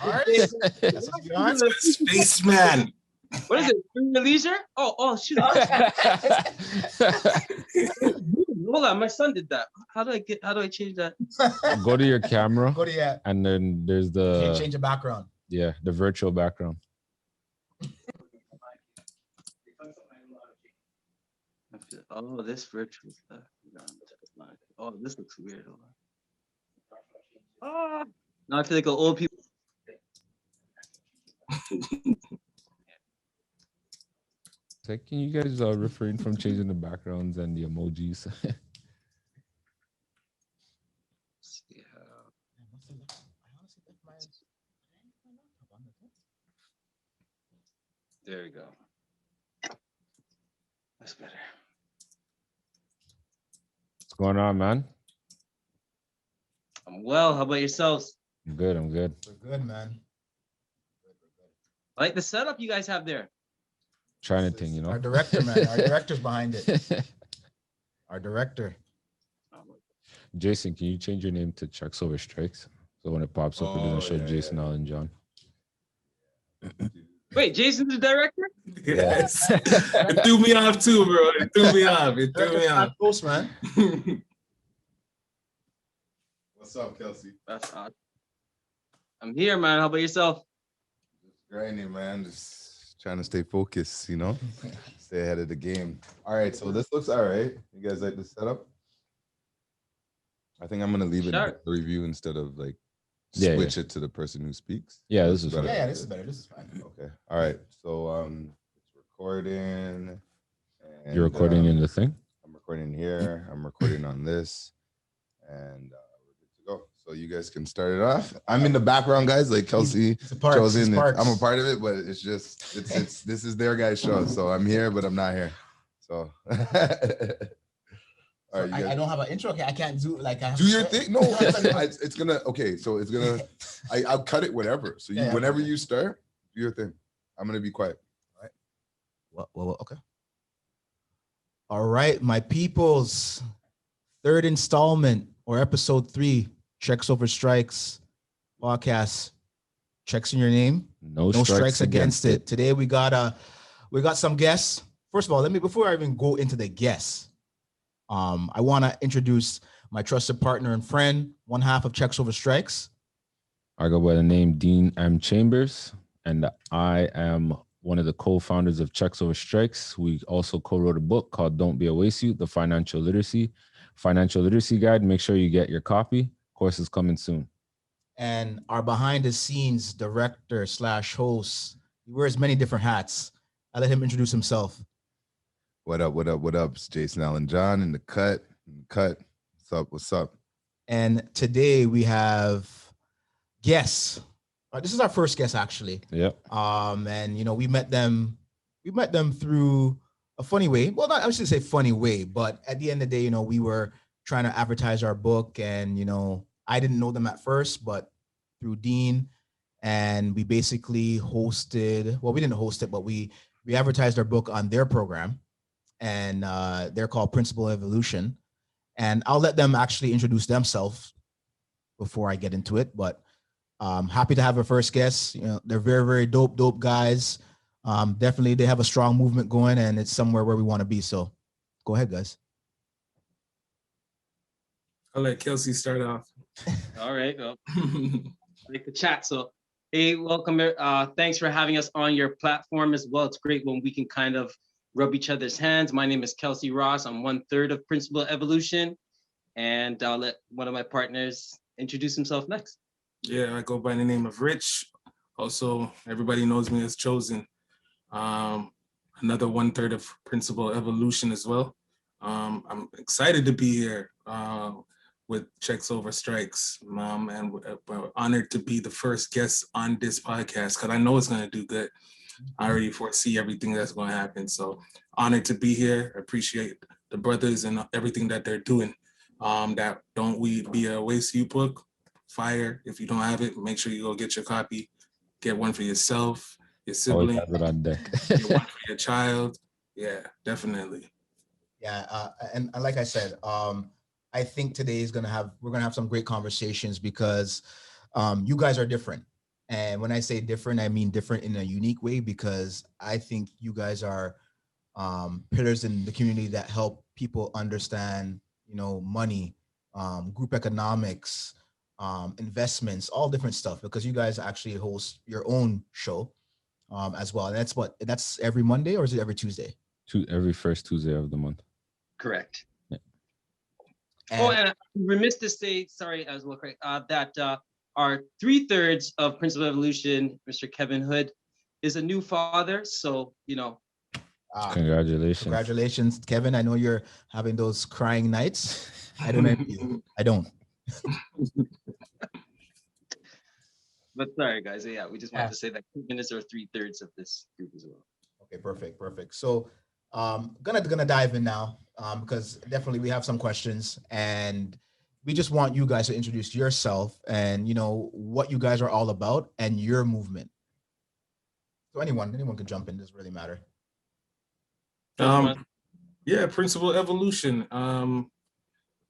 Arts? That's what you're on? Spaceman. What is it? Free your leisure? Oh, shoot. Hold on, my son did that. How do I change that? Go to your camera. Go to your, And then there's can't the change the background. the virtual background. Oh, this virtual stuff. Oh, this looks weird. Oh, now I feel like old people. Like, can you guys refrain from changing the backgrounds and the emojis? There we go. That's better. What's going on, man? I'm well. How about yourselves? I'm good. We're good, man. I like the setup you guys have there. Trying to thing, you know. Our director, man. Our director's behind it. Our director. Jason, can you change your name to Checks Over Strikes? So when it pops up, it doesn't show Jason Allen John. Wait, Jason's the director? Yes. It threw me off too, bro. It threw me off. Close, man. What's up, Kelsey? That's odd. I'm here, man. How about yourself? Just grinding, man. Just trying to stay focused, you know? Stay ahead of the game. All right, so this looks all right. You guys like the setup? I think I'm gonna leave it in the review instead of like switch it to the person who speaks. Yeah, this is better. Yeah, this is better. This is fine. Okay. All right. So it's recording. And, You're recording in the thing? I'm recording here. I'm recording on this. And we're good to go. So you guys can start it off. I'm in the background, guys, like Kelsey chosen. I'm a part of it, but it's just it's this is their guys' show. So I'm here, but I'm not here. So all right, I don't have an intro. Okay, I can't do like I have do your thing. No, it's gonna so it's gonna I'll cut it whatever. So you whenever you start, do your thing. I'm gonna be quiet. All right. Well, okay. All right, my peoples. Third installment or episode 3, Checks Over Strikes podcast. Checks in your name. No strikes against it. Today we got some guests. First of all, before I even go into the guests, I want to introduce my trusted partner and friend, one half of Checks Over Strikes. I go by the name Dean M. Chambers, and I am one of the co-founders of Checks Over Strikes. We also co-wrote a book called Don't Be a Waste Youth, the Financial Literacy Guide. Make sure you get your copy. Course is coming soon. And our behind the scenes director / host, he wears many different hats. I let him introduce himself. What up? It's Jason Allen John in the cut. What's up? And today we have guests. This is our first guest, actually. Yep. And we met them through a funny way. Well, not I should say funny way, but at the end of the day, we were trying to advertise our book, and I didn't know them at first, but through Dean, and we basically hosted. Well, we didn't host it, but we advertised our book on their program. And they're called Principal Evolution. And I'll let them actually introduce themselves before I get into it. But happy to have our first guest. They're very, very dope guys. Definitely, they have a strong movement going, and it's somewhere where we want to be. So go ahead, guys. I'll let Kelsey start off. All right. Well, like the chat. So, hey, welcome. Thanks for having us on your platform as well. It's great when we can kind of rub each other's hands. My name is Kelsey Ross. I'm 1/3 of Principal Evolution, and I'll let one of my partners introduce himself next. Yeah, I go by the name of Rich. Also, everybody knows me as Chosen. Another 1/3 of Principal Evolution as well. I'm excited to be here with Checks Over Strikes, and we're honored to be the first guest on this podcast because I know it's going to do good. I already foresee everything that's going to happen. So honored to be here. Appreciate the brothers and everything that they're doing. That Don't We Be a Waste You book. Fire. If you don't have it, make sure you go get your copy. Get one for yourself, your sibling. Always have it on deck. Get one for your child. Yeah, definitely. Yeah, and like I said, I think today we're gonna have some great conversations because you guys are different. And when I say different, I mean different in a unique way, because I think you guys are pillars in the community that help people understand, money, group economics, investments, all different stuff, because you guys actually host your own show as well. And that's every Monday, or is it every Tuesday? Every first Tuesday of the month. Correct. Yeah. And I'm remiss to say, sorry, as well, Craig, that our 3/3 of Principal Evolution, Mr. Kevin Hood, is a new father. So, Congratulations. Congratulations, Kevin. I know you're having those crying nights. I don't envy you. I don't. But sorry, guys. Yeah, we just wanted to say that Kevin is our 3/3 of this group as well. Okay, perfect. So gonna dive in now, because definitely we have some questions, and we just want you guys to introduce yourself and what you guys are all about and your movement. So anyone can jump in. Doesn't really matter. Yeah, Principal Evolution.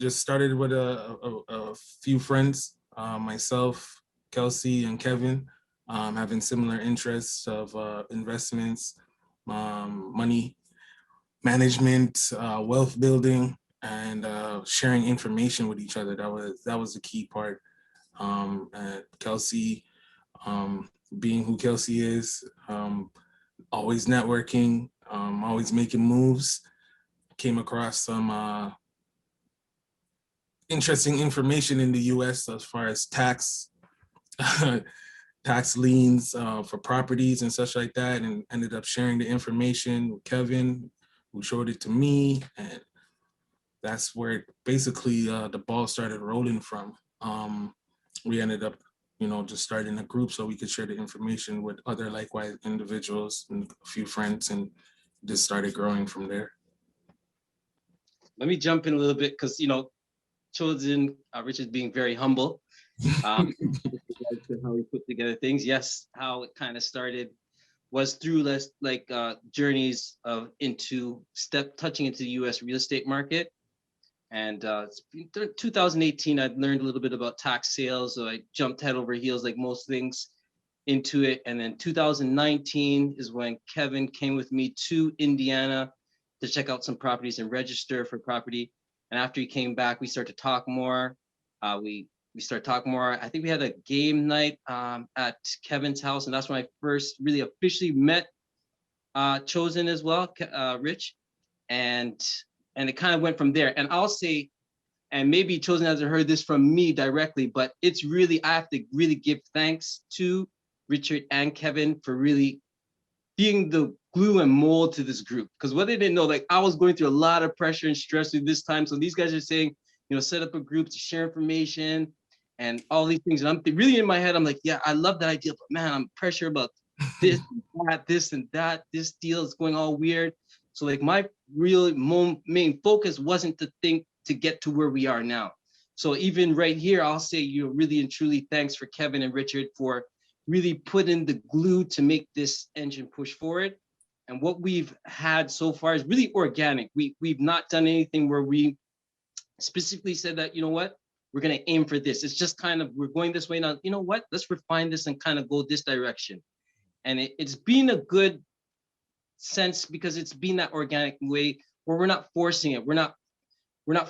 Just started with a few friends, myself, Kelsey, and Kevin, having similar interests of investments, money management, wealth building, and sharing information with each other. That was the key part. And Kelsey, being who Kelsey is, always networking, always making moves. Came across some interesting information in the U.S. as far as tax liens for properties and such like that, and ended up sharing the information with Kevin, who showed it to me, and that's where basically the ball started rolling from. We ended up, just starting a group so we could share the information with other likewise individuals and a few friends, and just started growing from there. Let me jump in a little bit because, Chosen, Richard being very humble. How we put together things. Yes, how it kind of started was through journeys of touching into the U.S. real estate market. And 2018, I learned a little bit about tax sales. So I jumped head over heels, like most things, into it. And then 2019 is when Kevin came with me to Indiana to check out some properties and register for property. And after he came back, we started to talk more. We started talking more. I think we had a game night at Kevin's house, and that's when I first really officially met Chosen as well, Rich, and it kind of went from there. And I'll say, and maybe Chosen hasn't heard this from me directly, but it's really, I have to really give thanks to Richard and Kevin for really being the glue and mold to this group. Because what they didn't know, I was going through a lot of pressure and stress through this time. So these guys are saying, set up a group to share information and all these things. And I'm really in my head, I'm like, yeah, I love that idea, but man, I'm pressure about this, this and that. This deal is going all weird. So my real main focus wasn't to think to get to where we are now. So even right here, I'll say really and truly thanks for Kevin and Richard for really putting the glue to make this engine push forward. And what we've had so far is really organic. We've not done anything where we specifically said that, we're going to aim for this. It's just kind of, we're going this way now. You know what? Let's refine this and kind of go this direction. And it's been a good sense because it's been that organic way where we're not forcing it. We're not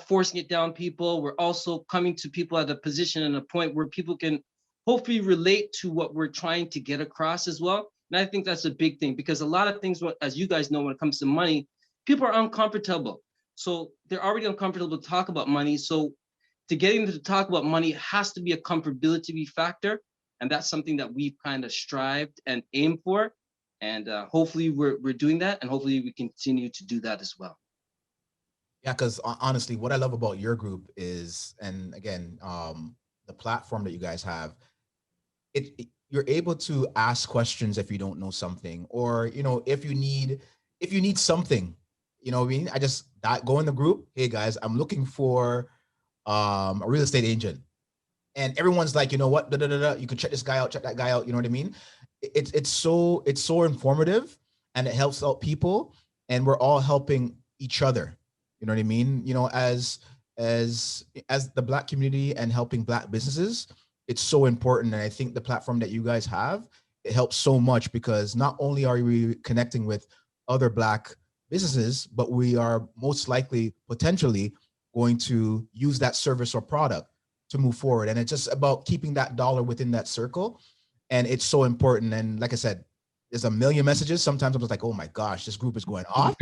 forcing it down people. We're also coming to people at a position and a point where people can hopefully relate to what we're trying to get across as well. And I think that's a big thing because a lot of things, as you guys know, when it comes to money, people are uncomfortable. So they're already uncomfortable to talk about money. So to getting them to talk about money has to be a comfortability factor. And that's something that we've kind of strived and aimed for. And hopefully we're doing that. And hopefully we continue to do that as well. Yeah, because honestly, what I love about your group is, and again, the platform that you guys have, you're able to ask questions if you don't know something, or if you need something, what I mean. I just go in the group. Hey guys, I'm looking for a real estate agent, and everyone's like, you know what? You can check this guy out, check that guy out. You know what I mean? It's so informative, and it helps out people, and we're all helping each other. You know what I mean? As the Black community and helping Black businesses. it's so important. And I think the platform that you guys have, it helps so much, because not only are we connecting with other Black businesses, but we are most likely potentially going to use that service or product to move forward. And it's just about keeping that dollar within that circle. And it's so important. And like I said, there's a million messages. Sometimes I'm just like, oh my gosh, this group is going off.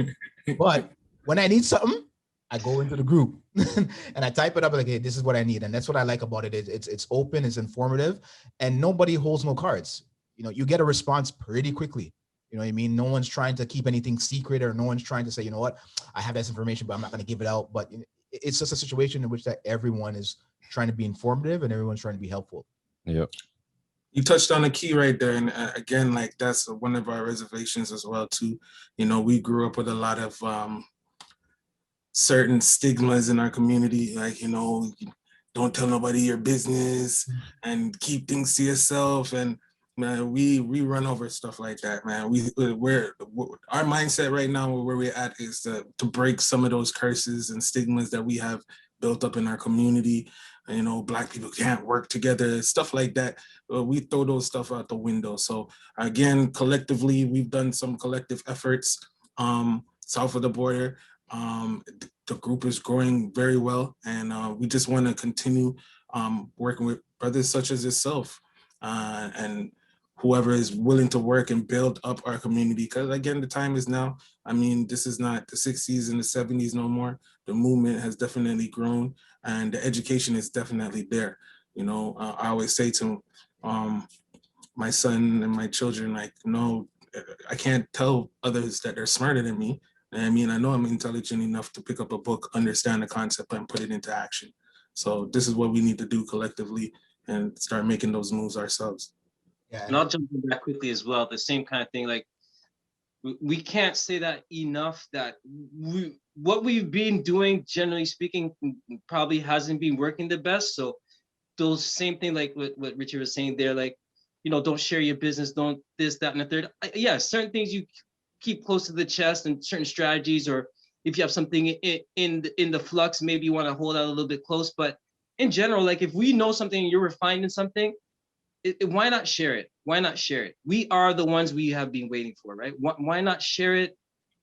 But when I need something, I go into the group and I type it up like, hey, this is what I need. And that's what I like about it. It's open, it's informative, and nobody holds no cards. You know, you get a response pretty quickly. You know what I mean? No one's trying to keep anything secret, or no one's trying to say, you know what, I have this information, but I'm not going to give it out. But it's just a situation in which that everyone is trying to be informative and everyone's trying to be helpful. Yep. You touched on a key right there. And again, like that's one of our reservations as well too. You know, we grew up with a lot of certain stigmas in our community, like, you know, don't tell nobody your business and keep things to yourself. And man, we run over stuff like that, man. We're our mindset right now, where we're at, is to break some of those curses and stigmas that we have built up in our community. You know, Black people can't work together, stuff like that. We throw those stuff out the window. So again, collectively, we've done some collective efforts south of the border. The group is growing very well, and we just want to continue working with brothers such as yourself and whoever is willing to work and build up our community. Because again, the time is now. I mean, this is not the 60s and the 70s no more. The movement has definitely grown, and the education is definitely there. You know, I always say to my son and my children, like, no, I can't tell others that they're smarter than me. I mean, I know I'm intelligent enough to pick up a book, understand the concept, and put it into action. So this is what we need to do collectively and start making those moves ourselves. Yeah. And I'll jump in that quickly as well. The same kind of thing, like we can't say that enough, that what we've been doing, generally speaking, probably hasn't been working the best. So those same thing, like what Richard was saying there, like, you know, don't share your business, don't this, that, and the third. Yeah, certain things you keep close to the chest, and certain strategies, or if you have something in the flux, maybe you want to hold out a little bit close. But in general, like if we know something and you're refined in something, why not share it? Why not share it? We are the ones we have been waiting for, right? Why not share it?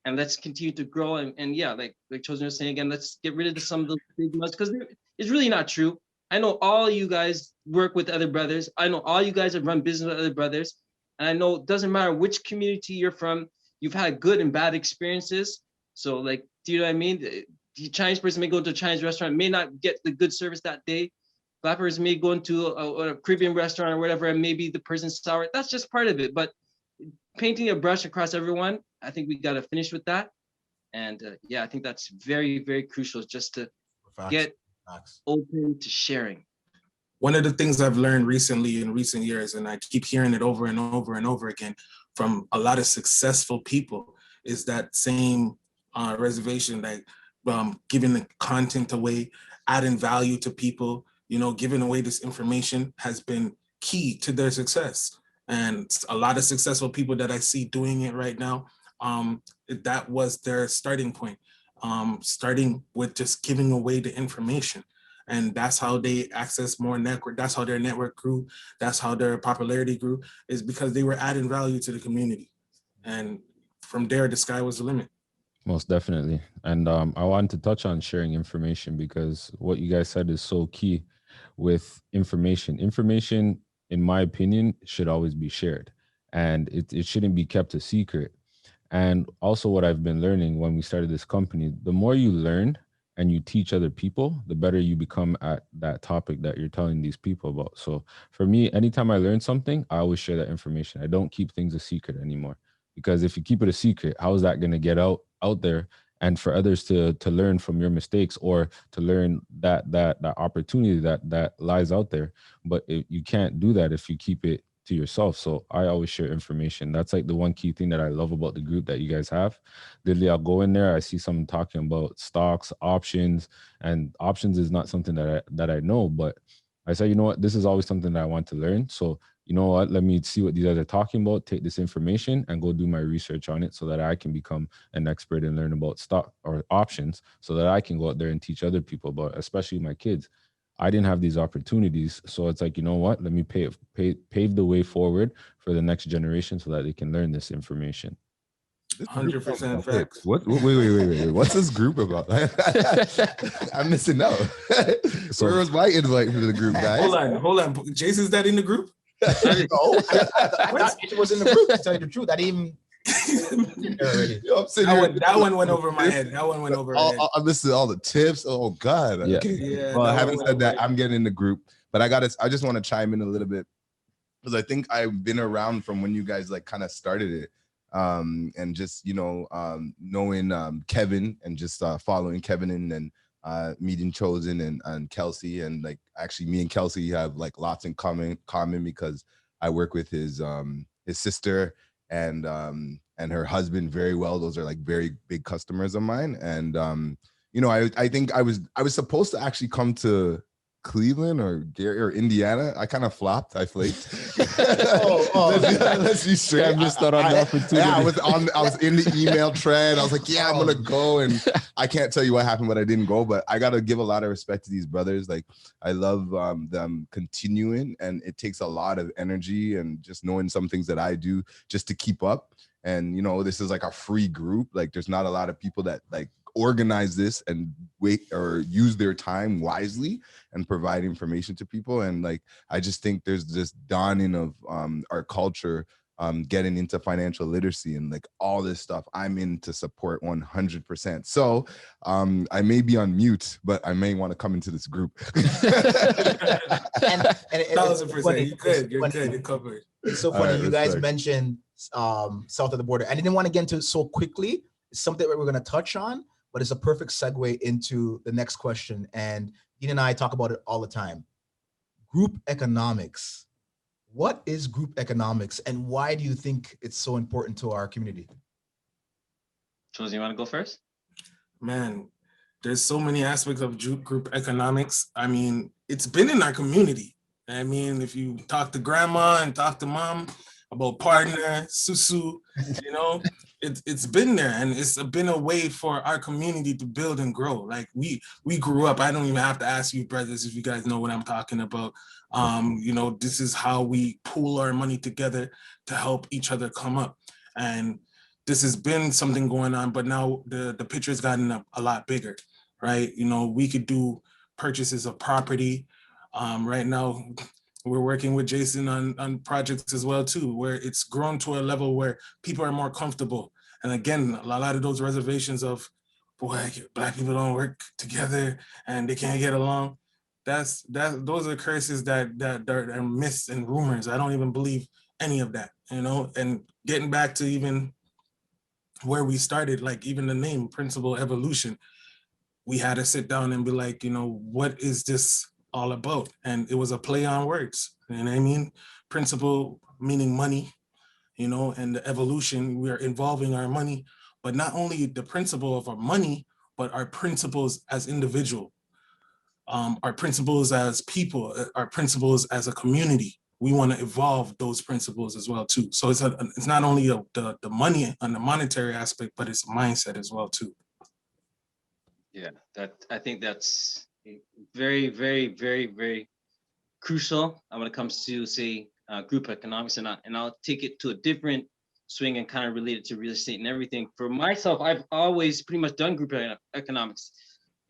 And let's continue to grow. And yeah, like Chosen was saying again, let's get rid of some of those stigmas, because it's really not true. I know all you guys work with other brothers. I know all you guys have run business with other brothers. And I know it doesn't matter which community you're from, you've had good and bad experiences. So like, do you know what I mean? The Chinese person may go to a Chinese restaurant, may not get the good service that day. Black person may go into a Caribbean restaurant or whatever, and maybe the person's sour. That's just part of it. But painting a brush across everyone, I think we got to finish with that. And yeah, I think that's very, very crucial, just to get open to sharing. One of the things I've learned recently in recent years, and I keep hearing it over and over and over again from a lot of successful people, is that same reservation, like giving the content away, adding value to people, you know, giving away this information has been key to their success. And a lot of successful people that I see doing it right now, that was their starting point, starting with just giving away the information. And that's how they access more network. That's how their network grew. That's how their popularity grew, is because they were adding value to the community. And from there, the sky was the limit. Most definitely. And I want to touch on sharing information, because what you guys said is so key with information. Information, in my opinion, should always be shared, and it shouldn't be kept a secret. And also what I've been learning when we started this company, the more you learn and you teach other people, the better you become at that topic that you're telling these people about. So for me, anytime I learn something, I always share that information. I don't keep things a secret anymore, because if you keep it a secret, how is that going to get out there and for others to learn from your mistakes, or to learn that opportunity that lies out there? But you can't do that if you keep it to yourself. So I always share information. That's like the one key thing that I love about the group that you guys have. Literally, I'll go in there, I see someone talking about stocks, options, and options is not something that I know, but I say, you know what, this is always something that I want to learn. So you know what, let me see what these guys are talking about, take this information and go do my research on it, so that I can become an expert and learn about stock or options, so that I can go out there and teach other people about it, especially my kids. I didn't have these opportunities. So it's like, you know what? Let me pave the way forward for the next generation so that they can learn this information. 100% facts. Wait. What's this group about? I'm missing out. So- Where was my invite to the group, guys? Hold on. Jason's that in the group? No, I thought it was in the group. To tell you the truth, I didn't even. Already. Yo, I'm sitting here. That one went over my head. That one went over my head. I'm listening to all the tips. Oh God. Yeah. Okay. Yeah, Well, that having one said went that, over. I'm getting in the group, but I just want to chime in a little bit because I think I've been around from when you guys like kind of started it. And just, you know, knowing Kevin and just following Kevin and meeting Chosen and Kelsey, and like actually me and Kelsey have like lots in common because I work with his sister and her husband very well. Those are like very big customers of mine. And you know, I think I was supposed to actually come to Cleveland or Gary or Indiana. I kind of flopped. I flaked. Let's be straight. I missed out on the opportunity. Yeah, I was in the email thread. I was like, yeah, I'm gonna go, and I can't tell you what happened, but I didn't go. But I gotta give a lot of respect to these brothers. Like, I love them continuing, and it takes a lot of energy and just knowing some things that I do just to keep up. And you know, this is like a free group. Like, there's not a lot of people that like organize this and wait or use their time wisely and provide information to people. And like, I just think there's this dawning of our culture getting into financial literacy and like all this stuff. I'm in to support 100%. So I may be on mute, but I may want to come into this group. And 1,000%. You good. You're funny. good. You're covered. It's so All funny. right, You guys respect. mentioned south of the border. I didn't want to get into it so quickly. It's something that we're going to touch on, but it's a perfect segue into the next question. And Dean and I talk about it all the time. Group economics. What is group economics, and why do you think it's so important to our community? Chosen, you want to go first? Man, there's so many aspects of group economics. I mean, it's been in our community. I mean, if you talk to grandma and talk to mom about partner, susu, you know, it's been there, and it's been a way for our community to build and grow. Like we grew up. I don't even have to ask you brothers if you guys know what I'm talking about. You know, this is how we pool our money together to help each other come up. And this has been something going on, but now the picture's gotten a lot bigger, right? You know, we could do purchases of property. Right now, we're working with Jason on projects as well too, where it's grown to a level where people are more comfortable. And again, a lot of those reservations of, boy, Black people don't work together and they can't get along. Those are curses that are myths and rumors. I don't even believe any of that, you know. And getting back to even where we started, like even the name Principal Evolution, we had to sit down and be like, you know, what is this all about? And it was a play on words. You know what I mean? Principle meaning money, you know, and the evolution, we are involving our money, but not only the principle of our money, but our principles as individual, our principles as people, our principles as a community. We want to evolve those principles as well too. So it's not only the money and the monetary aspect, but it's a mindset as well too. Yeah, I think that's very, very, very, very crucial when it comes to say group economics, and I'll take it to a different swing and kind of relate it to real estate and everything. For myself, I've always pretty much done group economics.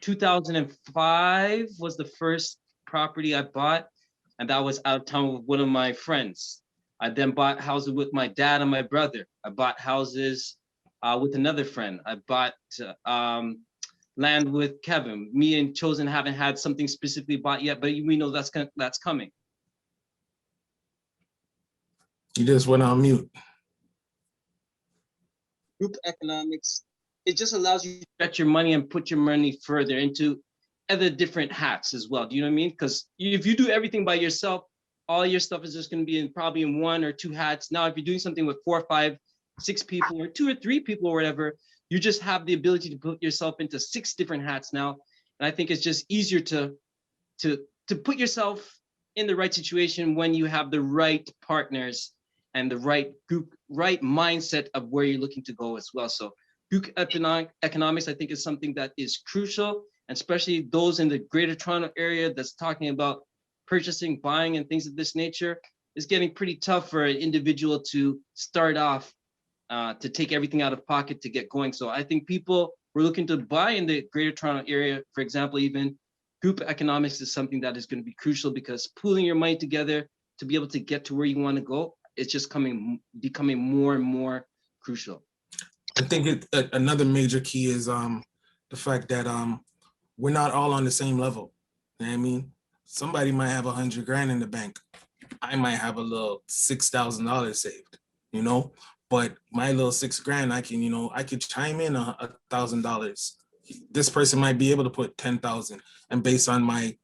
2005 was the first property I bought, and that was out of town with one of my friends. I then bought houses with my dad and my brother. I bought houses with another friend. I bought land with Kevin. Me and Chosen haven't had something specifically bought yet, but we know that's coming. You just went on mute. Group economics, it just allows you to stretch your money and put your money further into other different hats as well. Do you know what I mean? Because if you do everything by yourself, all your stuff is just going to be probably in one or two hats. Now, if you're doing something with 4, 5, 6 people or 2 or 3 people or whatever, you just have the ability to put yourself into 6 different hats now. And I think it's just easier to put yourself in the right situation when you have the right partners and the right group, right mindset of where you're looking to go as well. So group economics, I think, is something that is crucial. and especially those in the Greater Toronto area that's talking about purchasing, buying, and things of this nature, it's getting pretty tough for an individual to start off to take everything out of pocket to get going. So I think people were looking to buy in the Greater Toronto area, for example, even group economics is something that is going to be crucial, because pooling your money together to be able to get to where you want to go, it's just becoming more and more crucial. I think another major key is the fact that we're not all on the same level. You know what I mean? Somebody might have $100 grand in the bank. I might have a little $6,000 saved, you know, but my little $6 grand, I could chime in $1,000. This person might be able to put 10,000, and based on my,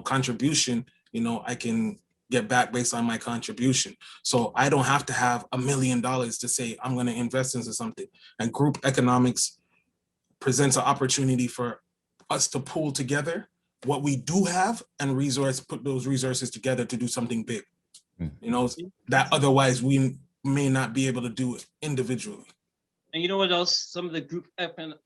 contribution, I can get back based on my contribution. So I don't have to have $1 million to say I'm going to invest into something. And group economics presents an opportunity for us to pool together what we do have and put those resources together to do something big, that otherwise we may not be able to do it individually. And you know what else some of the group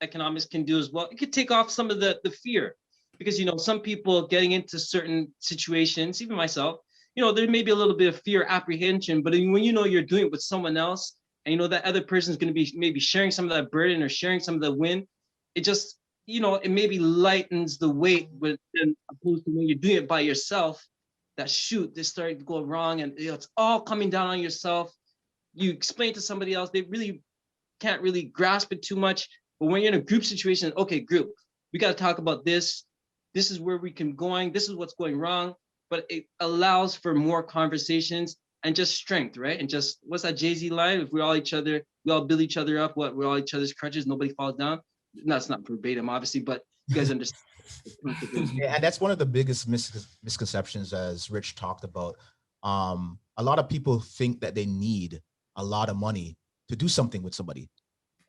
economics can do as well? It could take off some of the fear, because, some people getting into certain situations, even myself, there may be a little bit of fear, apprehension, but when you're doing it with someone else, and that other person is going to be maybe sharing some of that burden or sharing some of the win, it just, it maybe lightens the weight, but then opposed to when you're doing it by yourself, that this started to go wrong, and it's all coming down on yourself. You explain to somebody else, they really can't really grasp it too much. But when you're in a group situation, okay, group, we got to talk about this. This is where we can going. This is what's going wrong. But it allows for more conversations and just strength, right? And just, what's that Jay-Z line? If we all build each other up, we're all each other's crutches, nobody falls down. No, it's not verbatim, obviously, but you guys understand. Yeah, and that's one of the biggest misconceptions, as Rich talked about. A lot of people think that they need a lot of money to do something with somebody.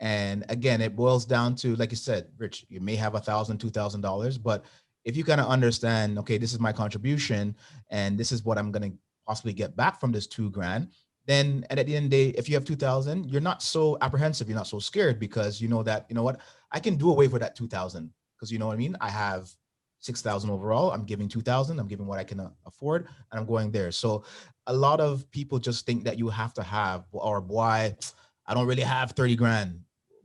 And again, it boils down to, like you said, Rich, you may have $1,000, $2,000, but if you kind of understand, okay, this is my contribution and this is what I'm going to possibly get back from this $2 grand, then at the end of the day, if you have 2,000, you're not so apprehensive, you're not so scared, because you know that, I can do away with that 2,000, because you know what I mean? I have 6,000 overall. I'm giving 2,000. I'm giving what I can afford, and I'm going there. So a lot of people just think that you have to have, or boy, I don't really have 30 grand,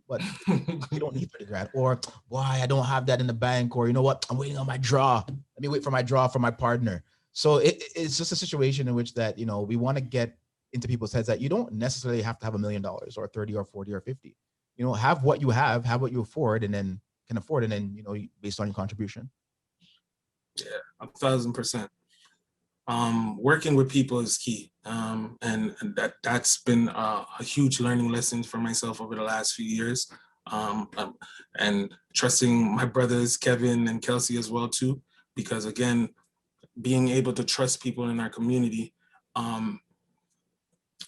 but you don't need 30 grand, or why I don't have that in the bank, or you know what, I'm waiting on my draw. Let me wait for my draw from my partner. So it's just a situation in which that, we want to get into people's heads that you don't necessarily have to have $1 million or 30 or 40 or 50, have what you have what you afford, and then can afford, and then, based on your contribution. Yeah, 1,000%. Working with people is key. And that's been a huge learning lesson for myself over the last few years. And trusting my brothers, Kevin and Kelsey as well too, because again, being able to trust people in our community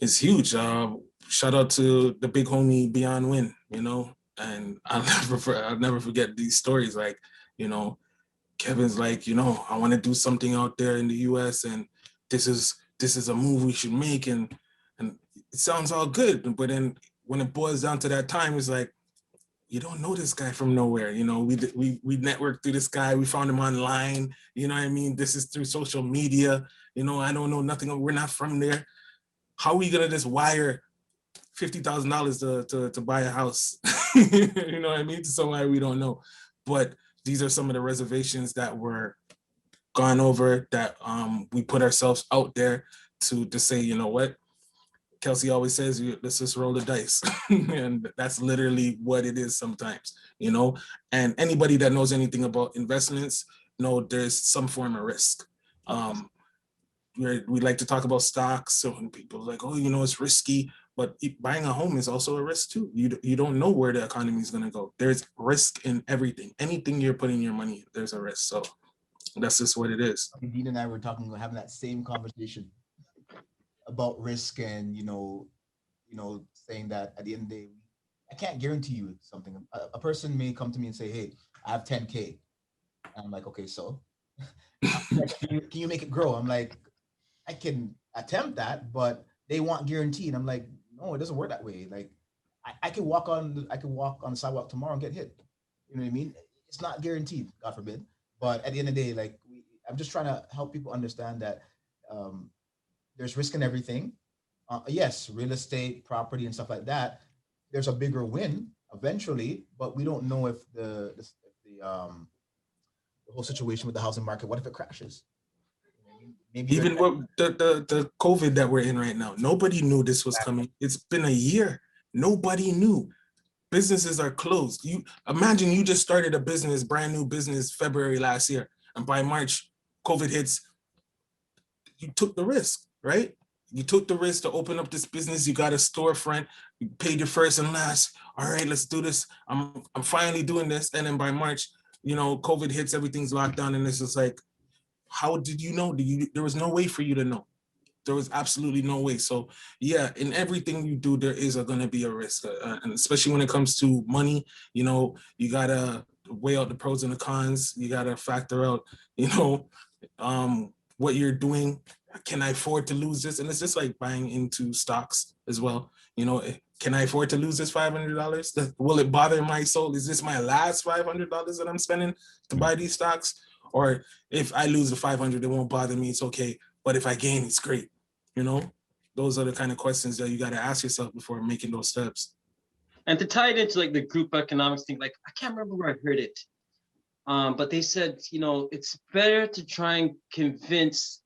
is huge. Shout out to the big homie Beyond Win, and I'll never forget these stories. Like, Kevin's like, I want to do something out there in the US, and this is a move we should make, and it sounds all good, but then when it boils down to that time, it's like, you don't know this guy from nowhere. We networked through this guy, we found him online, you know what I mean? This is through social media, I don't know nothing, we're not from there. How are we gonna just wire $50,000 to buy a house? You know what I mean? To somebody we don't know. But these are some of the reservations that were gone over, that we put ourselves out there to say, you know what? Kelsey always says, let's just roll the dice. And that's literally what it is sometimes, and anybody that knows anything about investments, there's some form of risk. We like to talk about stocks, so when people are like, oh, it's risky, but buying a home is also a risk too. You don't know where the economy is going to go. There's risk in everything. Anything you're putting your money in, there's a risk. So that's just what it is. Dean and I were having that same conversation about risk, and saying that at the end of the day, I can't guarantee you something. A person may come to me and say, hey, I have 10K. And I'm like, okay, so can you make it grow? I'm like, I can attempt that, but they want guaranteed. I'm like, no, it doesn't work that way. Like, I can walk on the sidewalk tomorrow and get hit. You know what I mean? it's not guaranteed, God forbid. But at the end of the day, like I'm just trying to help people understand that um, there's risk in everything. Yes, real estate, property, and stuff like that. There's a bigger win eventually, but we don't know if the whole situation with the housing market. What if it crashes? Maybe Even what the COVID that we're in right now, nobody knew this was coming. It's been a year. Nobody knew. Businesses are closed. You imagine you just started a business, brand new business, February last year, and by March, COVID hits. You took the risk, right? You took the risk to open up this business. You got a storefront. You paid your first and last. All right, let's do this. I'm finally doing this. And then by March, COVID hits. Everything's locked down, and it's just like, how did you know? There was no way for you to know. There was absolutely no way. So yeah, in everything you do, there is going to be a risk, and especially when it comes to money. You gotta weigh out the pros and the cons. You gotta factor out, what you're doing. Can I afford to lose this? And it's just like buying into stocks as well. Can I afford to lose this $500? Will it bother my soul? Is this my last $500 that I'm spending to buy these stocks? Or if I lose the 500, it won't bother me. It's okay. But if I gain, it's great. Those are the kind of questions that you got to ask yourself before making those steps. And to tie it into like the group economics thing, like I can't remember where I heard it, but they said, it's better to try and convince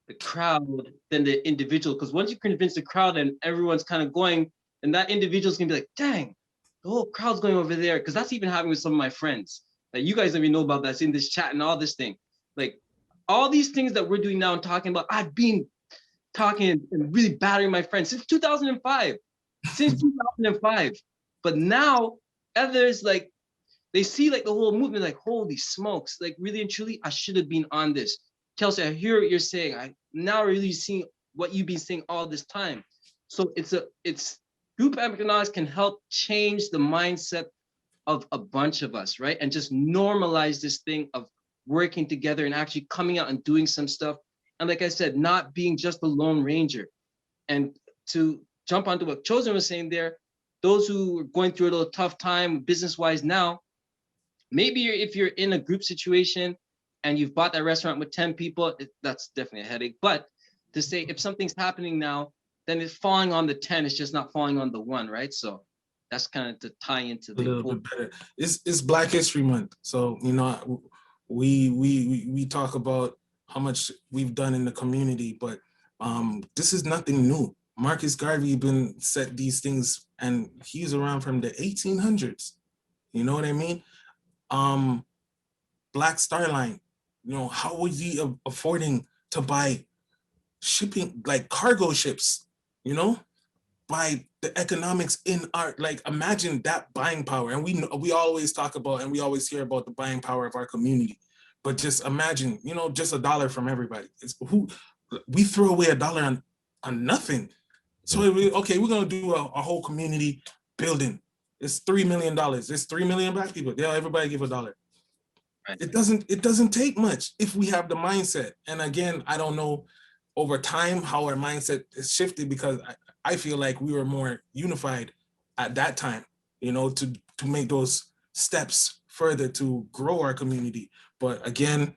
the crowd than the individual, because once you convince the crowd and everyone's kind of going, and that individual's gonna be like, dang, the whole crowd's going over there. Because that's even happening with some of my friends. Like you guys don't even know about that. It's in this chat and all this thing. Like all these things that we're doing now and talking about, I've been talking and really battering my friends since 2005. Since 2005. But now others, like, they see like the whole movement, like, holy smokes, like really and truly, I should have been on this. Kelsey, I hear what you're saying. I now really seeing what you've been saying all this time. So it's group economics can help change the mindset of a bunch of us, right? And just normalize this thing of working together and actually coming out and doing some stuff. And like I said, not being just the Lone Ranger. And to jump onto what Chosen was saying there, those who are going through a little tough time business-wise now, maybe if you're in a group situation and you've bought that restaurant with 10 people, that's definitely a headache. But to say if something's happening now, then it's falling on the 10, it's just not falling on the 1, right? So that's kind of to tie into the a little bit better. It's Black History Month, so we talk about how much we've done in the community, but this is nothing new. Marcus Garvey been said these things, and he's around from the 1800s. You know what I mean? Black Star Line, how was he affording to buy shipping, like cargo ships, by the economics in art? Like imagine that buying power. And we always talk about and we always hear about the buying power of our community, but just imagine, just $1 from everybody. We throw away $1 on nothing. So okay, we're gonna do a whole community building. It's $3 million. There's 3 million Black people. Yeah, everybody give $1. Right. It doesn't take much if we have the mindset. And again, I don't know over time how our mindset is shifted, because I feel like we were more unified at that time, to make those steps further to grow our community. But again,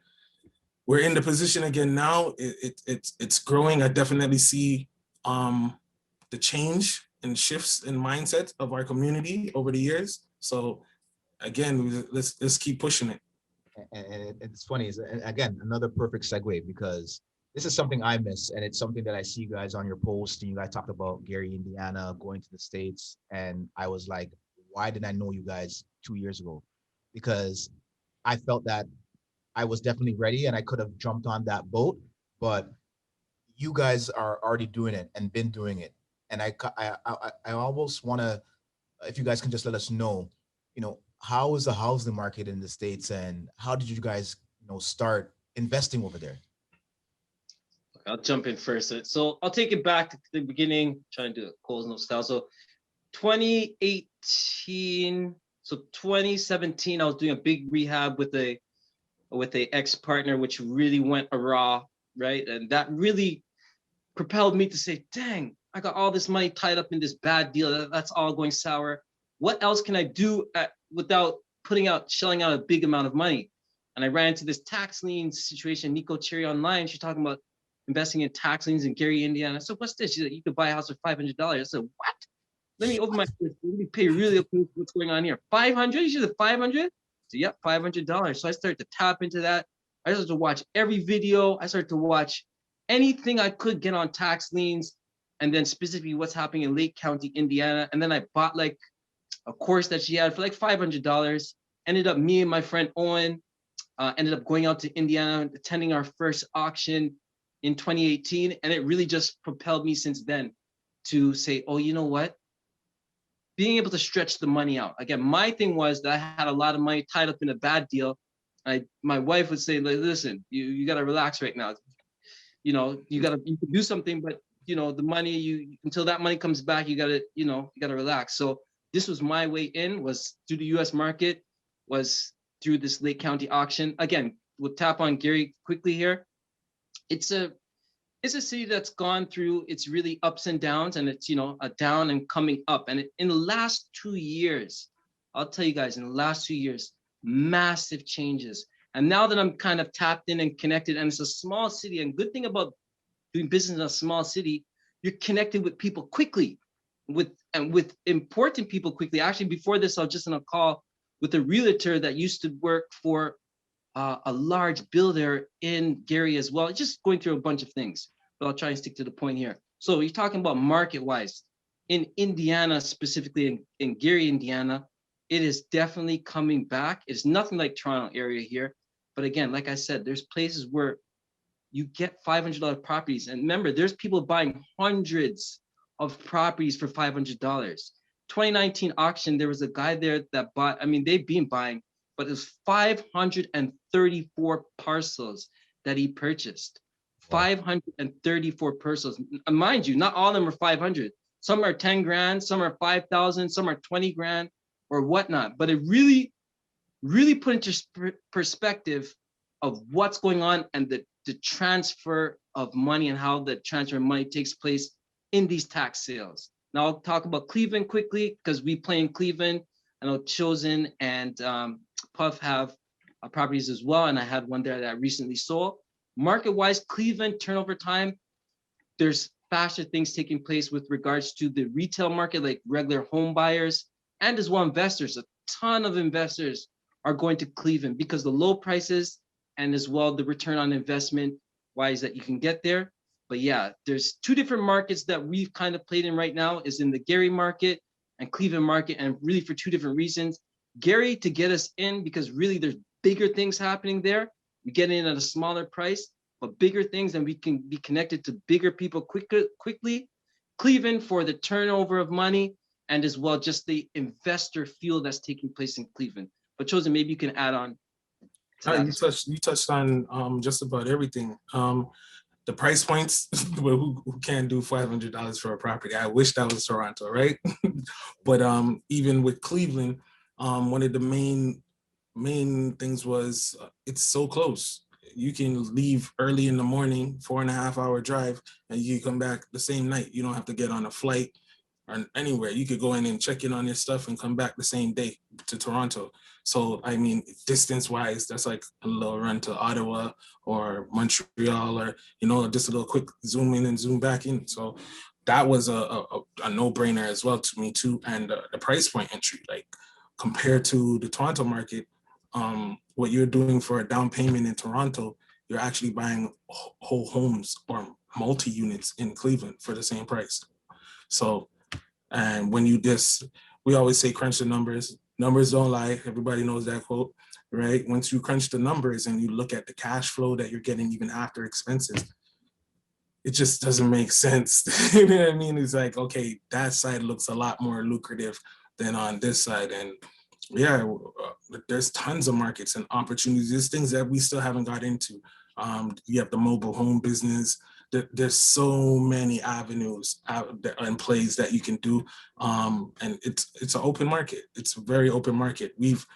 we're in the position again now. It's growing. I definitely see the change and shifts in mindset of our community over the years. So again, let's keep pushing it. And it's funny, again, another perfect segue, because this is something I miss, and it's something that I see you guys on your post, and you guys talked about Gary, Indiana, going to the States, and I was like, why didn't I know you guys 2 years ago? Because I felt that I was definitely ready and I could have jumped on that boat, but you guys are already doing it and been doing it. And I almost want to, if you guys can just let us know, how is the housing market in the States, and how did you guys, start investing over there? I'll jump in first. So I'll take it back to the beginning, trying to do a Coles Notes style. So 2017, I was doing a big rehab with a ex-partner, which really went awry, right? And that really propelled me to say, dang, I got all this money tied up in this bad deal. That's all going sour. What else can I do without shelling out a big amount of money. And I ran into this tax lien situation, Nico Cherry online. She's talking about investing in tax liens in Gary, Indiana. I said, what's this? She said, you could buy a house for $500. I said, what? Let me open my, let me pay really up what's going on here. 500? You said 500? So yep, $500. So I started to tap into that. I started to watch every video. I started to watch anything I could get on tax liens, and then specifically what's happening in Lake County, Indiana. And then I bought like a course that she had for like $500. Ended up, me and my friend Owen, ended up going out to Indiana, attending our first auction in 2018. And it really just propelled me since then to say, oh, you know what? Being able to stretch the money out. Again, my thing was that I had a lot of money tied up in a bad deal. My wife would say, listen, you got to relax right now. You know, you can do something, but you know, the money, until that money comes back, you got to relax. So this was my way in, was through the US market, was through this Lake County auction. Again, we'll tap on Gary quickly here. It's a city that's gone through its really ups and downs, and it's, you know, a down and coming up. And in the last 2 years, I'll tell you guys, in the last 2 years, massive changes. And now that I'm kind of tapped in and connected, and it's a small city, and good thing about doing business in a small city, you're connected with people quickly, with important people quickly. Actually, before this, I was just on a call with a realtor that used to work for a large builder in Gary as well, just going through a bunch of things, but I'll try and stick to the point here. So you're talking about market-wise. In Indiana, specifically in Gary, Indiana, it is definitely coming back. It's nothing like Toronto area here. But again, like I said, there's places where you get $500 properties. And remember, there's people buying hundreds of properties for $500. 2019 auction, there was a guy there that bought, I mean, they've been buying, but it was 534 parcels that he purchased. 534 parcels. Mind you, not all of them are 500. Some are 10 grand, some are 5,000, some are 20 grand or whatnot. But it really, really put into perspective of what's going on and the transfer of money and how the transfer of money takes place in these tax sales. Now I'll talk about Cleveland quickly because we play in Cleveland. I know Chosen and Puff have properties as well, and I had one there that I recently sold. Market-wise, Cleveland turnover time, there's faster things taking place with regards to the retail market, like regular home buyers, and as well investors. A ton of investors are going to Cleveland because the low prices and as well the return on investment wise that you can get there. But yeah, there's two different markets that we've kind of played in right now, is in the Gary market and Cleveland market, and really for two different reasons. Gary, to get us in, because really there's bigger things happening there. We get in at a smaller price, but bigger things, and we can be connected to bigger people quickly. Cleveland for the turnover of money, and as well just the investor feel that's taking place in Cleveland. But Chosen, maybe you can add on. You touched on just about everything. The price points, who can't do $500 for a property? I wish that was Toronto, right? But even with Cleveland, one of the main things was it's so close. You can leave early in the morning, 4.5 hour drive, and you come back the same night. You don't have to get on a flight or anywhere. You could go in and check in on your stuff and come back the same day to Toronto. So, I mean, distance wise, that's like a little run to Ottawa or Montreal, or, you know, just a little quick zoom in and zoom back in. So that was a no brainer as well to me too. And the price point entry, like compared to the Toronto market, what you're doing for a down payment in Toronto, you're actually buying whole homes or multi-units in Cleveland for the same price. So, and when we always say crunch the numbers. Numbers don't lie. Everybody knows that quote, right? Once you crunch the numbers and you look at the cash flow that you're getting even after expenses, it just doesn't make sense. You know what I mean? It's like, okay, that side looks a lot more lucrative than on this side. And yeah, there's tons of markets and opportunities. There's things that we still haven't got into. You have the mobile home business. There's so many avenues and plays that you can do, and it's an open market. It's a very open market. We've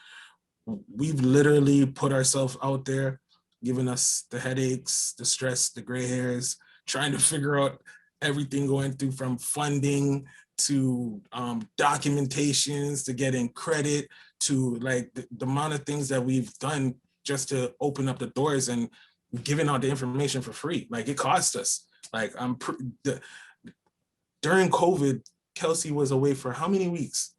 literally put ourselves out there, giving us the headaches, the stress, the gray hairs, trying to figure out everything going through from funding to documentations to getting credit to like the amount of things that we've done just to open up the doors and giving out the information for free. Like it cost us. Like during COVID, Kelsey was away for how many weeks?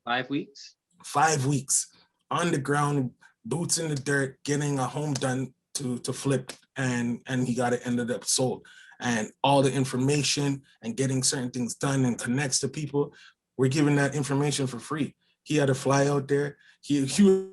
5 weeks. 5 weeks on the ground, boots in the dirt, getting a home done to flip, and he got it, ended up sold. And all the information and getting certain things done and connects to people, we're giving that information for free. He had to fly out there. He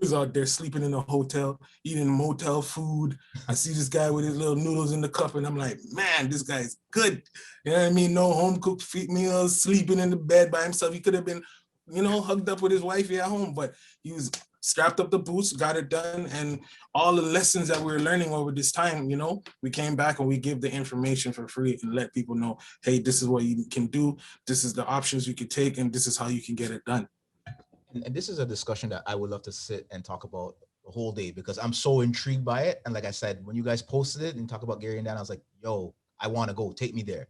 was out there sleeping in a hotel, eating motel food. I see this guy with his little noodles in the cup, and I'm like, man, this guy's good. You know what I mean? No home cooked meals, sleeping in the bed by himself. He could have been, you know, hugged up with his wifey at home, but he was strapped up the boots, got it done. And all the lessons that we were learning over this time, you know, we came back and we give the information for free and let people know, hey, this is what you can do. This is the options you can take, and this is how you can get it done. And this is a discussion that I would love to sit and talk about the whole day, because I'm so intrigued by it. And like I said, when you guys posted it and talk about Gary Indiana, I was like, yo, I want to go, take me there.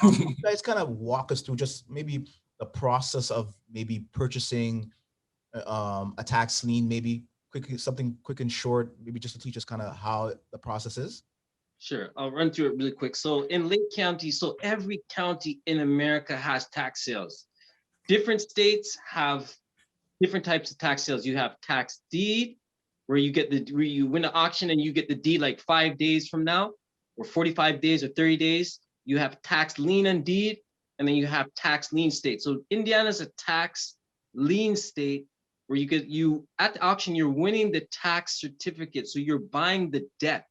You guys kind of walk us through just maybe the process of maybe purchasing a tax lien, maybe something quick and short, maybe just to teach us kind of how the process is. Sure, I'll run through it really quick. So in Lake County, so every county in America has tax sales. Different states have different types of tax sales. You have tax deed, where you win an auction and you get the deed like 5 days from now, or 45 days or 30 days. You have tax lien and deed, and then you have tax lien state. So Indiana's a tax lien state where you at the auction, you're winning the tax certificate. So you're buying the debt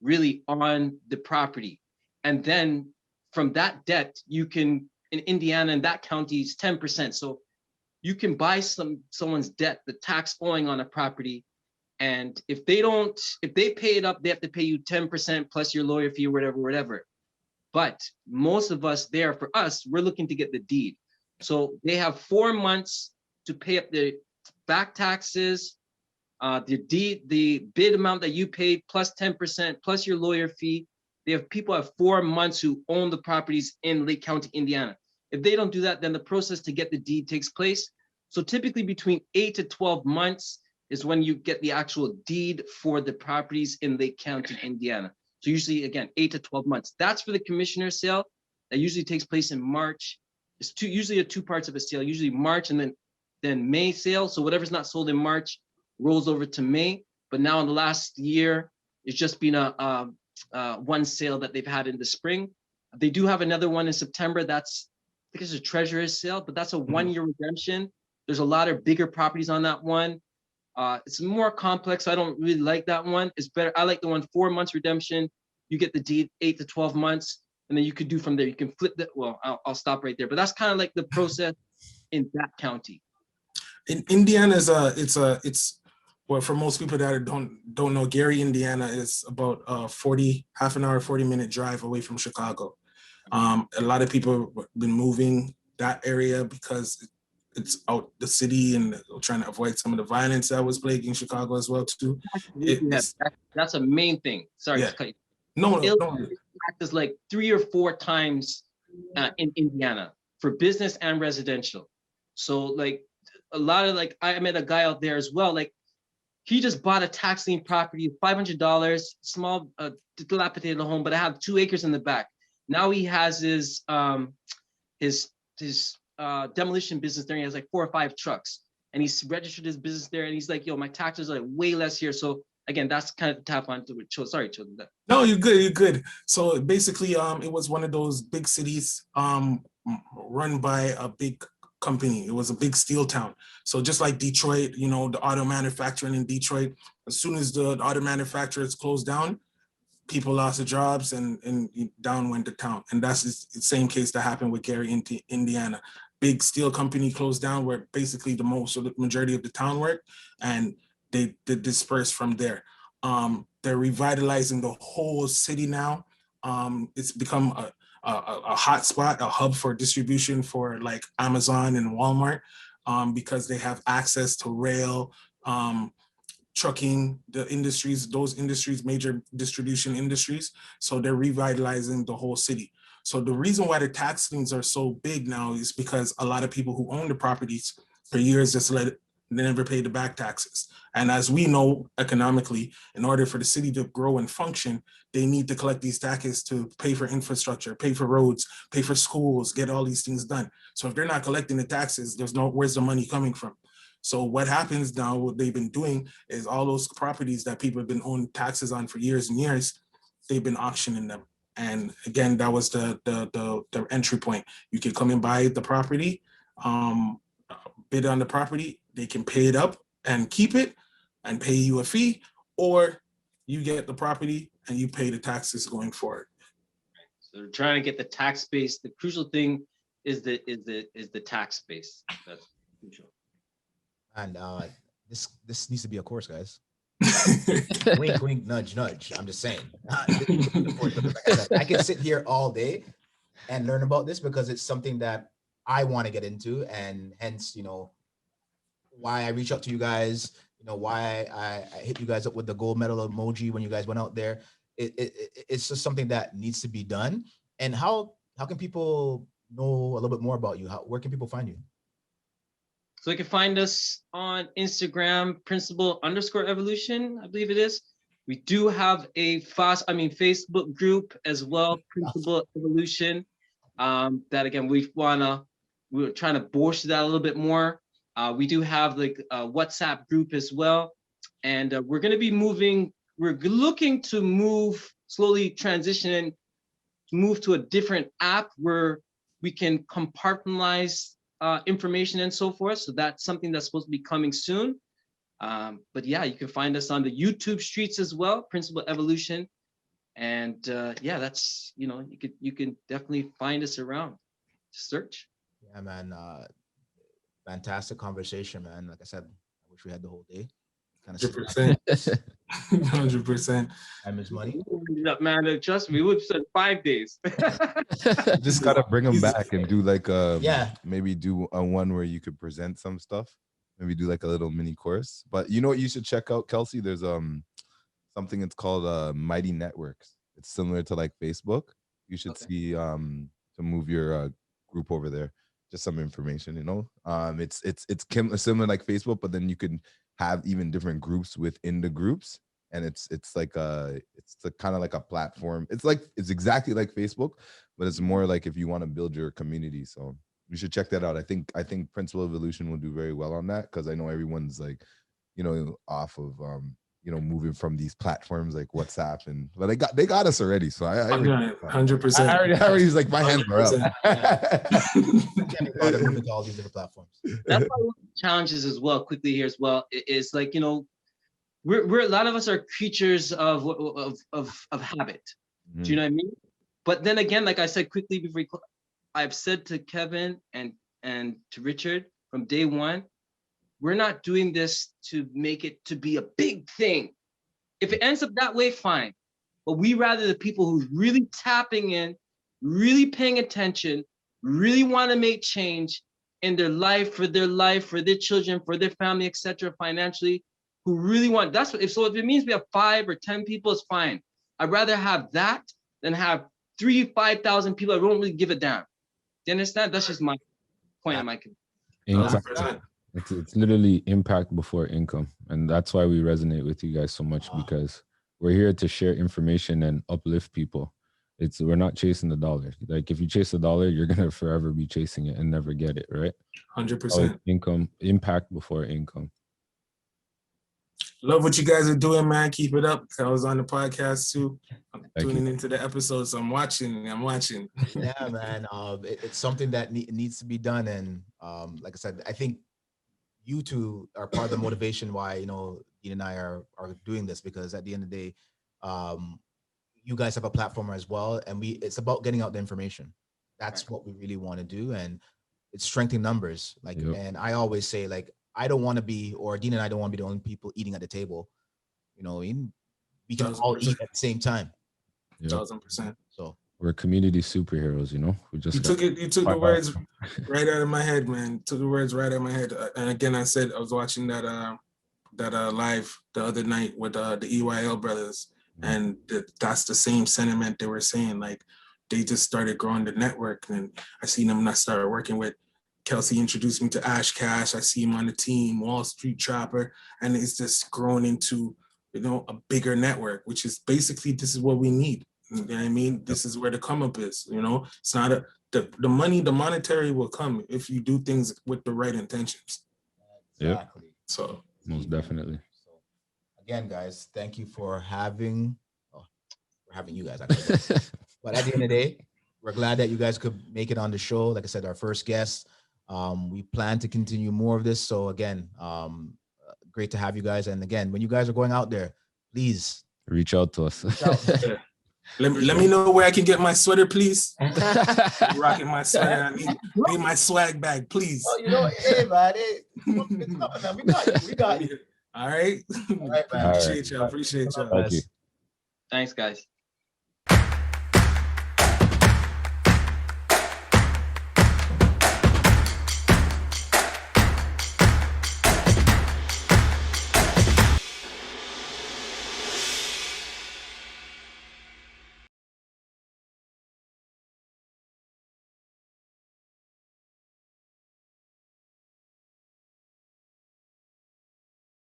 really on the property. And then from that debt, you can, in Indiana, and that county is 10%. So you can buy someone's debt, the tax owing on a property. And if they pay it up, they have to pay you 10% plus your lawyer fee or whatever. But most of us there, for us, we're looking to get the deed. So they have 4 months to pay up the back taxes, the bid amount that you paid plus 10% plus your lawyer fee. People have 4 months who own the properties in Lake County, Indiana. If they don't do that, then the process to get the deed takes place. So typically between 8 to 12 months is when you get the actual deed for the properties in Lake County, Indiana. So usually, again, 8 to 12 months. That's for the commissioner sale. That usually takes place in March. It's usually two parts of a sale, usually March and then May sale. So whatever's not sold in March rolls over to May. But now in the last year, it's just been a one sale that they've had in the spring. They do have another one in September. I think it's a treasurer's sale, but that's a 1-year redemption. There's a lot of bigger properties on that one. It's more complex. So I don't really like that one. It's better. I like the one 4 months redemption. You get the deed 8 to 12 months, and then you could do from there. You can flip that. Well, I'll stop right there. But that's kind of like the process in that county. In Indiana it's well, for most people that don't know, Gary, Indiana is about half an hour, 40-minute drive away from Chicago. A lot of people have been moving that area because it's out the city and trying to avoid some of the violence that was plaguing Chicago as well too. That's a main thing. Sorry. Yeah. To cut you. No. Is like 3 or 4 times in Indiana for business and residential. So like a lot of I met a guy out there as well. Like he just bought a tax lien property, $500, small dilapidated home, but I have 2 acres in the back. Now he has his demolition business there. He has like 4 or 5 trucks, and he's registered his business there. And he's like, yo, my taxes are like way less here. So again, that's kind of tap onto it. Sorry, children. No, you're good. You're good. So basically, it was one of those big cities run by a big company. It was a big steel town. So just like Detroit, the auto manufacturing in Detroit, as soon as the auto manufacturers closed down, people lost their jobs and down went the town. And that's the same case that happened with Gary, Indiana. Big steel company closed down where basically the majority of the town worked, and they dispersed from there. They're revitalizing the whole city now. It's become a hot spot, a hub for distribution for like Amazon and Walmart, because they have access to rail, trucking, the industries, those industries, major distribution industries. So they're revitalizing the whole city. So the reason why the tax liens are so big now is because a lot of people who own the properties for years just let and they never paid the back taxes. And as we know economically, in order for the city to grow and function, they need to collect these taxes to pay for infrastructure, pay for roads, pay for schools, get all these things done. So if they're not collecting the taxes, where's the money coming from? So what happens now, what they've been doing is all those properties that people have been owing taxes on for years and years, they've been auctioning them. And again, that was the entry point. You can come and buy the property, bid on the property, they can pay it up and keep it and pay you a fee, or you get the property and you pay the taxes going forward. So they're trying to get the tax base. The crucial thing is the tax base. That's crucial. And this needs to be a course, guys. Wink, wink, nudge, nudge. I'm just saying. I can sit here all day and learn about this because it's something that I want to get into, and hence, why I reach out to you guys. Why I hit you guys up with the gold medal emoji when you guys went out there. It's just something that needs to be done. And how can people know a little bit more about you? Where can people find you? So you can find us on Instagram, Principle_Evolution, I believe it is. We do have a Facebook group as well, Principle Evolution. That again, we're trying to bolster that a little bit more. We do have like a WhatsApp group as well. And we're looking to slowly transition, move to a different app where we can compartmentalize information and so forth. So that's something that's supposed to be coming soon. But yeah, you can find us on the YouTube streets as well, Principle Evolution. And that's, you can definitely find us around. Just search. Yeah, man. Fantastic conversation, man. Like I said, I wish we had the whole day. 100%. 100%. Time is money. Man, trust me, we would have said 5 days. Just gotta bring them back and do like maybe do a one where you could present some stuff. Maybe do like a little mini course. But you know what you should check out, Kelsey? There's something it's called Mighty Networks. It's similar to like Facebook. You should see to move your group over there. Just some information, it's similar like Facebook, but then you can have even different groups within the groups, and it's like kind of like a platform. It's exactly like Facebook, but it's more like if you want to build your community. So you should check that out. I think Principle Evolution will do very well on that, because I know everyone's like, off of moving from these platforms like WhatsApp, but they got us already. So I 100%. I already was like, my hands are up. Moving to all these different platforms. That's why one of the challenges as well, quickly here as well, is like, we're a lot of us are creatures of habit. Mm-hmm. Do you know what I mean? But then again, like I said quickly before, I've said to Kevin and to Richard from day one, we're not doing this to make it to be a big thing. If it ends up that way, fine. But we rather the people who's really tapping in, really paying attention, really want to make change in their life, for their children, for their family, etc., financially, who really want. If it means we have 5 or 10 people, it's fine. I'd rather have that than have 3,000-5,000 people that don't really give a damn. Do you understand? That's just my point. It's literally impact before income. And that's why we resonate with you guys so much, because we're here to share information and uplift people. We're not chasing the dollar. Like if you chase the dollar, you're going to forever be chasing it and never get it, right? 100%. Income, impact before income. Love what you guys are doing, man. Keep it up. I was on the podcast too. I'm tuning into the episodes. So I'm watching. Yeah, man. It's something that needs to be done. And like I said, I think you two are part of the motivation why, Dean and I are doing this, because at the end of the day, you guys have a platform as well. And it's about getting out the information. That's what we really want to do. And it's strengthening numbers. And I always say, like, I don't want to be, or Dean and I don't want to be the only people eating at the table. We can all eat at the same time. 1,000%. So we're community superheroes, We just you took the words right out of my head, man. Took the words right out of my head. And again, I said I was watching that live the other night with the EYL brothers, and that's the same sentiment they were saying. Like they just started growing the network, and I seen them not start working with Kelsey introduced me to Ash Cash. I see him on the team, Wall Street Trapper, and it's just grown into, you know, a bigger network, which is basically, this is what we need. You know what I mean? This is where the come up is, you know? It's not the money, the monetary will come if you do things with the right intentions. Yep. Exactly. So Most definitely. So again, guys, thank you for having you guys. But at the end of the day, we're glad that you guys could make it on the show. Like I said, our first guest. We plan to continue more of this. So again, great to have you guys. And again, when you guys are going out there, please Reach out to us. yeah. Let me know where I can get my sweater, please. Rocking my sweater. I need my swag bag, please. Oh, you know, hey, man, hey, we got you. We got you. All right. All right, man. Appreciate y'all. Appreciate y'all. Thank you. Thanks, guys.